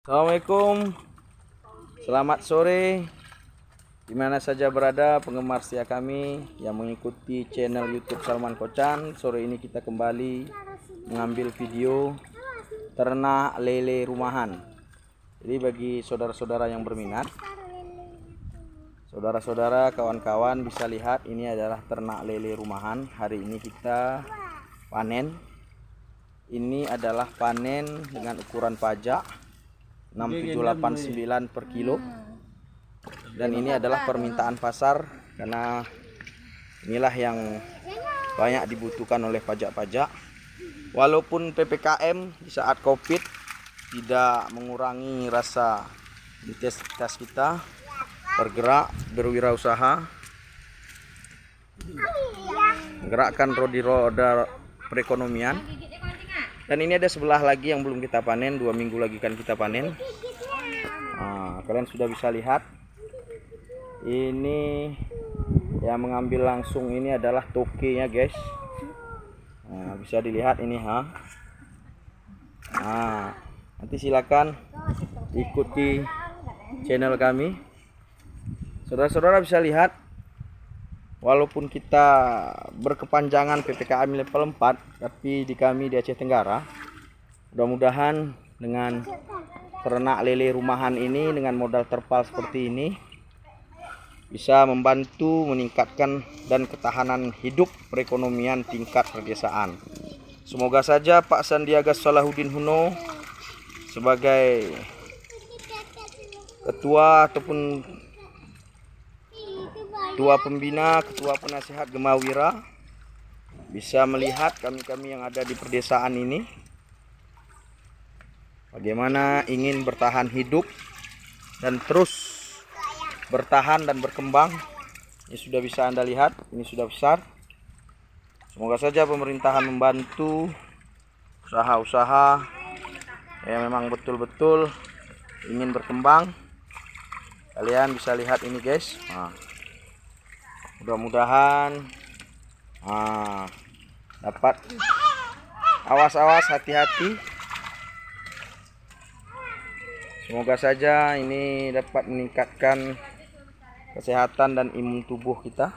Assalamualaikum, selamat sore. Dimana saja berada penggemar setia kami yang mengikuti channel YouTube Salman Kocan. Sore ini kita kembali mengambil video ternak lele rumahan. Jadi bagi saudara-saudara yang berminat, saudara-saudara, kawan-kawan bisa lihat ini adalah ternak lele rumahan. Hari ini kita panen. Ini adalah panen dengan ukuran pajak 6789 per kilo, dan ini adalah permintaan pasar karena inilah yang banyak dibutuhkan oleh pajak-pajak. Walaupun PPKM di saat Covid tidak mengurangi rasa intensitas kita bergerak, berwirausaha, menggerakkan roda perekonomian. Dan ini ada sebelah lagi yang belum kita panen, 2 minggu lagi kan kita panen. Nah, kalian sudah bisa lihat. Ini yang mengambil langsung ini adalah tokenya, guys. Nah, bisa dilihat ini, Nah, nanti silakan ikuti channel kami. Saudara-saudara bisa lihat, walaupun kita berkepanjangan PPKM level 4, tapi di kami di Aceh Tenggara, mudah-mudahan dengan ternak lele rumahan ini dengan modal terpal seperti ini bisa membantu meningkatkan dan ketahanan hidup perekonomian tingkat perdesaan. Semoga saja Pak Sandiaga Salahuddin Uno sebagai ketua ataupun ketua pembina, ketua penasihat Gemawira bisa melihat kami-kami yang ada di perdesaan ini bagaimana ingin bertahan hidup dan terus bertahan dan berkembang. Ini sudah bisa Anda lihat, ini sudah besar. Semoga saja pemerintahan membantu usaha-usaha yang memang betul-betul ingin berkembang. Kalian bisa lihat ini, guys. Nah, mudah-mudahan dapat. Awas-awas, hati-hati. Semoga saja ini dapat meningkatkan kesehatan dan imun tubuh kita.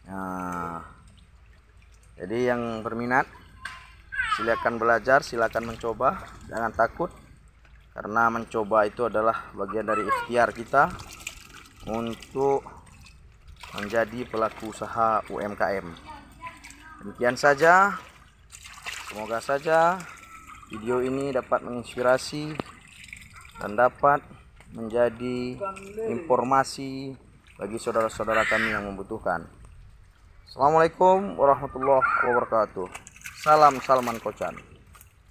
Nah, jadi yang berminat silakan belajar, silakan mencoba, jangan takut, karena mencoba itu adalah bagian dari ikhtiar kita untuk menjadi pelaku usaha UMKM. Demikian saja, semoga saja video ini dapat menginspirasi dan dapat menjadi informasi bagi saudara-saudara kami yang membutuhkan. Assalamualaikum warahmatullahi wabarakatuh. Salam Salman Kocan.